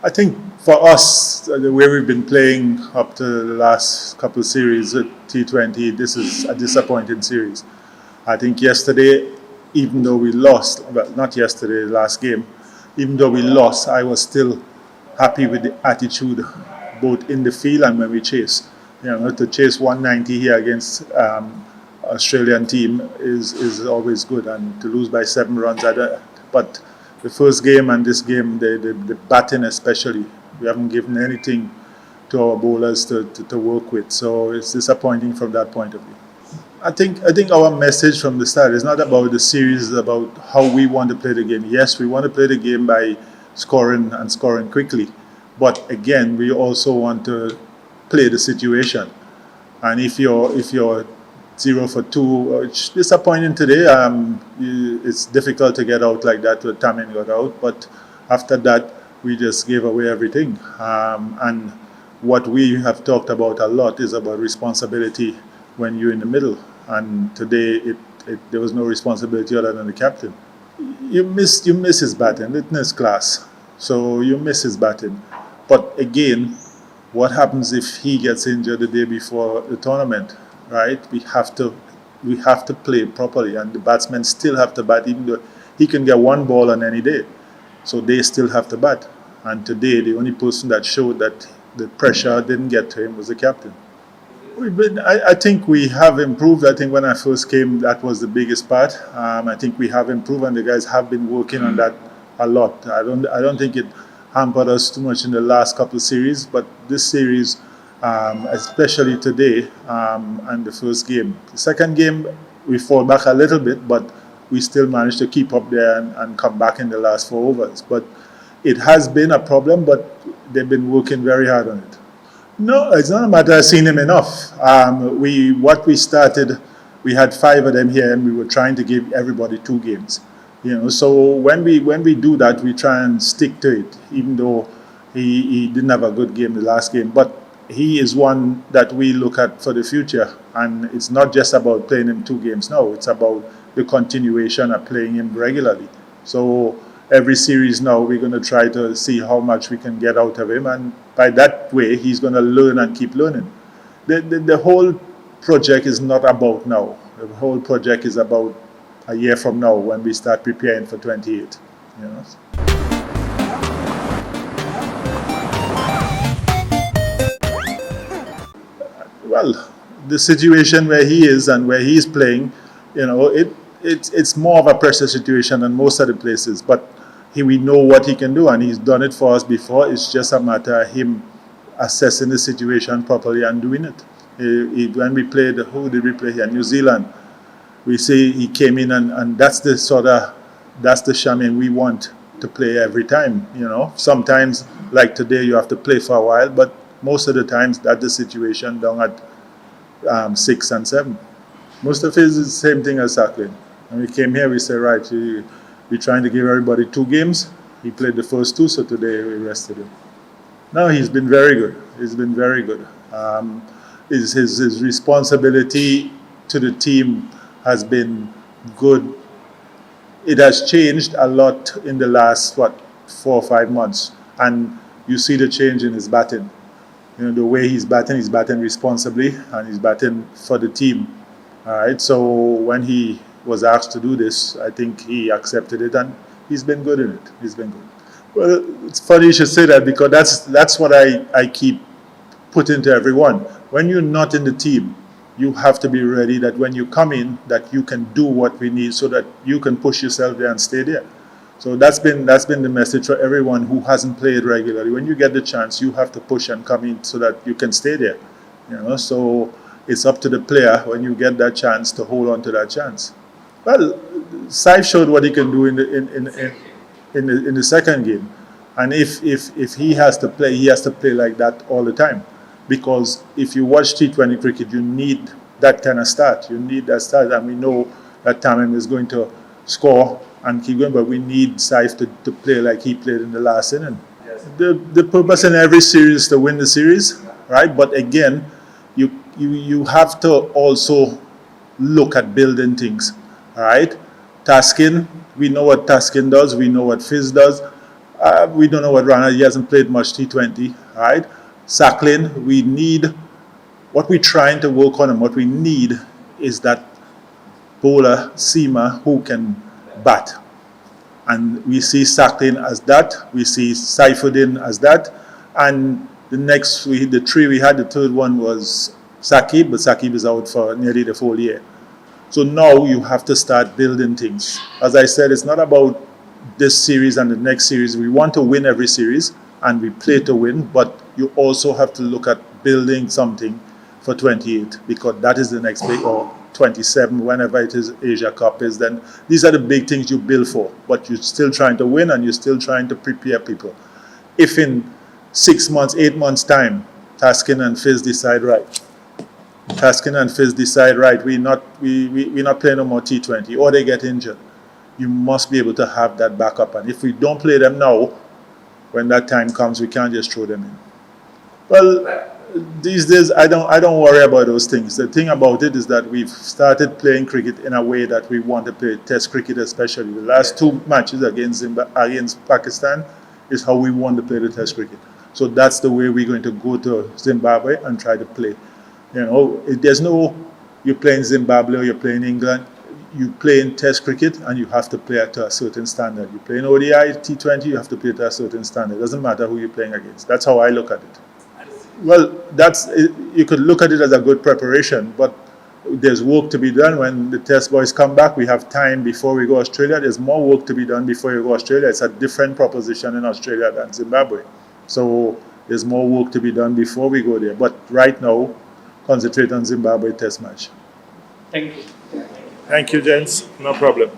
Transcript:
I think for us, the way we've been playing up to the last couple of series at T20, this is a disappointing series. I think yesterday, even though we lost, well, not yesterday, the last game, even though we lost, I was still happy with the attitude both in the field and when we chase. To chase 190 here against Australian team is always good, and to lose by 7 runs, but the first game and this game, the batting especially, we haven't given anything to our bowlers to work with. So it's disappointing from that point of view. I think our message from the start is not about the series, it's about how we want to play the game. Yes, we want to play the game by scoring and scoring quickly, but again, we also want to play the situation. And if you're 0 for 2, it's disappointing today. It's difficult to get out like that with Tamin got out, but after that, we just gave away everything. And what we have talked about a lot is about responsibility when you're in the middle. And today, there was no responsibility other than the captain. You miss his batting, it's his class. So you miss his batting. But again, what happens if he gets injured the day before the tournament? Right, we have to play properly, and the batsmen still have to bat, even though he can get one ball on any day. So they still have to bat. And today, the only person that showed that the pressure didn't get to him was the captain. I think we have improved. I think when I first came, that was the biggest part. I think we have improved, and the guys have been working on that a lot. I don't think it hampered us too much in the last couple of series, but this series, especially today, and the first game. The second game, we fall back a little bit, but we still managed to keep up there and come back in the last 4 overs. But it has been a problem, but they've been working very hard on it. No, it's not a matter of seeing them enough. What we started, we had 5 of them here, and we were trying to give everybody 2 games. So when we do that, we try and stick to it, even though he didn't have a good game the last game. But he is one that we look at for the future, and it's not just about playing him 2 games now, it's about the continuation of playing him regularly. So every series now, we're going to try to see how much we can get out of him, and by that way, he's going to learn and keep learning. The whole project is not about now. The whole project is about a year from now when we start preparing for 28. Well, the situation where he is and where he's playing, it's more of a pressure situation than most of the places. But we know what he can do, and he's done it for us before. It's just a matter of him assessing the situation properly and doing it. When we played, who did we play here? New Zealand. We say he came in, and that's the Shamin we want to play every time. Sometimes, like today, you have to play for a while, but most of the times that's the situation down at 6 and 7. Most of it is the same thing as Sakling. When we came here, we said, right, we're trying to give everybody 2 games. He played the first 2, so today we rested him. No, he's been very good. He's been very good. His responsibility to the team has been good. It has changed a lot in the last, 4 or 5 months. And you see the change in his batting. The way he's batting responsibly, and he's batting for the team. All right, so when he was asked to do this, I think he accepted it, and he's been good in it. He's been good. Well, it's funny you should say that, because that's what I keep putting to everyone. When you're not in the team, you have to be ready that when you come in, that you can do what we need so that you can push yourself there and stay there. So that's been the message for everyone who hasn't played regularly. When you get the chance, you have to push and come in so that you can stay there. So it's up to the player when you get that chance to hold on to that chance. Well, Saif showed what he can do in the second game, and if he has to play, he has to play like that all the time. Because if you watch T20 cricket, you need that kind of start. You need that start, and we know that Tamim is going to score and keep going, but we need Saif to play like he played in the last inning. Yes. The purpose in every series is to win the series, right? But again, you have to also look at building things, all right? Tasking, we know what Tasking does, we know what Fizz does. We don't know what Rana, he hasn't played much T20, right? Sacklin, we need, what we're trying to work on and what we need is that bowler, seamer, who can bat. And we see Sacklin as that, we see Saifuddin as that, and the three we had, the third one was Sakib, but Sakib is out for nearly the full year. So now you have to start building things. As I said, it's not about this series and the next series. We want to win every series and we play to win, but you also have to look at building something for 28 because that is the next big, or 27, whenever it is Asia Cup is, then these are the big things you build for, but you're still trying to win and you're still trying to prepare people. If in 6 months, 8 months time, Taskin and Fizz decide right, we're not playing no more T20, or they get injured, you must be able to have that backup. And if we don't play them now, when that time comes, we can't just throw them in. Well, these days I don't worry about those things. The thing about it is that we've started playing cricket in a way that we want to play Test cricket, especially the last 2 matches against Pakistan is how we want to play the Test cricket. So that's the way we're going to go to Zimbabwe and try to play. You know, there's no, you're playing Zimbabwe or you're playing England, you play in Test cricket and you have to play to a certain standard. You play in ODI, T20, you have to play to a certain standard. It doesn't matter who you're playing against. That's how I look at it. Well, you could look at it as a good preparation, but there's work to be done. When the Test boys come back, we have time before we go to Australia. There's more work to be done before you go to Australia. It's a different proposition in Australia than Zimbabwe. So there's more work to be done before we go there. But right now, concentrate on Zimbabwe Test match. Thank you. Thank you, gents. No problem.